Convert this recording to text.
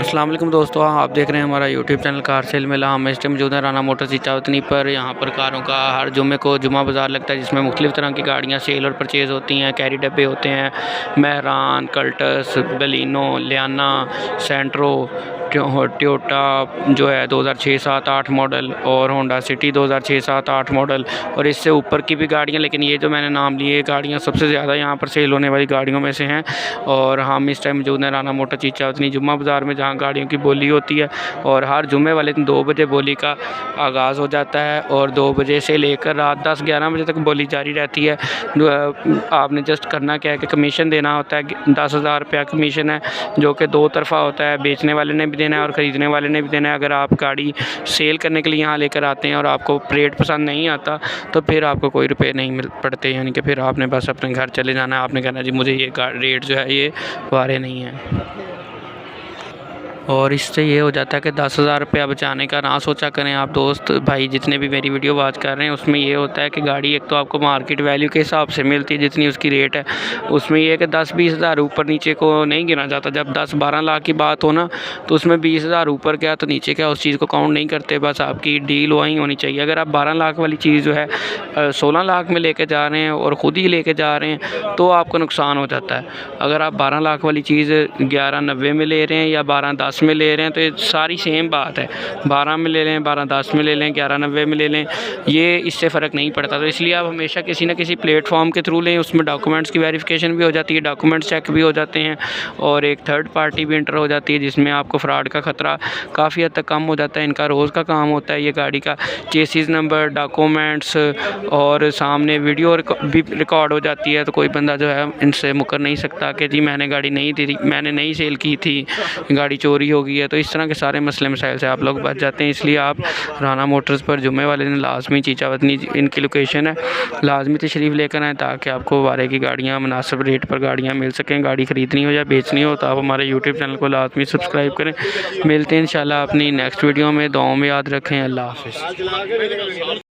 अस्सलाम वालेकुम दोस्तों, आप देख रहे हैं हमारा यूट्यूब चैनल कार सेल मेला। हम इस टाइम मौजूद हैं राना मोटर्स इचावतनी पर। यहाँ पर कारों का हर जुम्मे को जुम्मा बाज़ार लगता है, जिसमें मुख्तलिफ़ तरह की गाड़ियाँ सेल और परचेज़ होती हैं। कैरी डब्बे होते हैं, महरान, कल्टस, बलिनो, लियाना, सेंट्रो, टोयोटा जो है 2006, 7, 8 मॉडल, और होंडा सिटी 2006, 7, 8 मॉडल, और इससे ऊपर की भी गाड़ियाँ। लेकिन ये जो मैंने नाम लिए गाड़ियाँ सबसे ज़्यादा यहाँ पर सेल होने वाली गाड़ियों में से हैं। और हम इस टाइम मौजूद हैं राना मोटर्स इचावतनी जुम्मा बाज़ार में, जहाँ गाड़ियों की बोली होती है। और हर जुम्मे वाले दिन 2 बजे बोली का आगाज़ हो जाता है और 2 बजे से लेकर रात 10-11 बजे तक बोली जारी रहती है। आपने जस्ट करना क्या है कि कमीशन देना होता है। 10,000 रुपया कमीशन है, जो कि 2 तरफ़ा होता है। बेचने वाले ने भी देना है और ख़रीदने वाले ने भी देना है। अगर आप गाड़ी सेल करने के लिए यहाँ लेकर आते हैं और आपको रेट पसंद नहीं आता, तो फिर आपको कोई रुपये नहीं मिल पड़ते, यानी कि फिर आपने बस अपने घर चले जाना है। आपने कहना जी मुझे ये रेट जो है ये वारे नहीं है। और इससे ये हो जाता है कि 10,000 रुपया बचाने का ना सोचा करें आप दोस्त भाई, जितने भी मेरी वीडियो वॉच कर रहे हैं। उसमें ये होता है कि गाड़ी एक तो आपको मार्केट वैल्यू के हिसाब से मिलती है, जितनी उसकी रेट है। उसमें ये है कि 10-20 हज़ार ऊपर नीचे को नहीं गिना जाता। जब 10-12 लाख की बात हो ना, तो उसमें 20 हज़ार ऊपर क्या तो नीचे क्या, उस चीज़ को काउंट नहीं करते। बस आपकी डील वहीं होनी चाहिए। अगर आप 12 लाख वाली चीज़ जो है 16 लाख में लेके जा रहे हैं और ख़ुद ही लेके जा रहे हैं, तो आपको नुकसान हो जाता है। अगर आप 12 लाख वाली चीज़ 1190 में ले रहे हैं या 1210 में ले रहे हैं, तो ये सारी सेम बात है। 12 में ले लें, 1210 में ले लें, 1190 में ले लें, ये इससे फ़र्क नहीं पड़ता। तो इसलिए आप हमेशा किसी न किसी प्लेटफॉर्म के थ्रू लें। उसमें डॉक्यूमेंट्स की वेरिफिकेशन भी हो जाती है, डॉक्यूमेंट्स चेक भी हो जाते हैं, और एक थर्ड पार्टी भी इंटर हो जाती है, जिसमें आपको फ्रॉड का ख़तरा काफ़ी हद तक कम हो जाता है। इनका रोज़ का काम होता है ये गाड़ी का चेसिस नंबर, डॉक्यूमेंट्स, और सामने वीडियो भी रिकॉर्ड हो जाती है। तो कोई बंदा जो है इनसे मुकर नहीं सकता कि जी मैंने गाड़ी नहीं दी, मैंने नहीं सेल की थी, गाड़ी चोरी हो गई है। तो इस तरह के सारे मसले मसाइल से आप लोग बच जाते हैं। इसलिए आप राना मोटर्स पर जुम्मे वाले दिन लाजमी इचावतनी इनकी लोकेशन है, लाजमी तशरीफ़ लेकर आएँ, ताकि आपको वारे की गाड़ियाँ मुनासिब रेट पर गाड़ियाँ मिल सकें। गाड़ी ख़रीदनी हो या बेचनी हो, तो आप हमारे यूट्यूब चैनल को लाजमी सब्सक्राइब करें। मिलते हैं इंशाल्लाह अपनी नेक्स्ट वीडियो में। दुआओं में याद रखें। अल्लाह हाफ़िज़।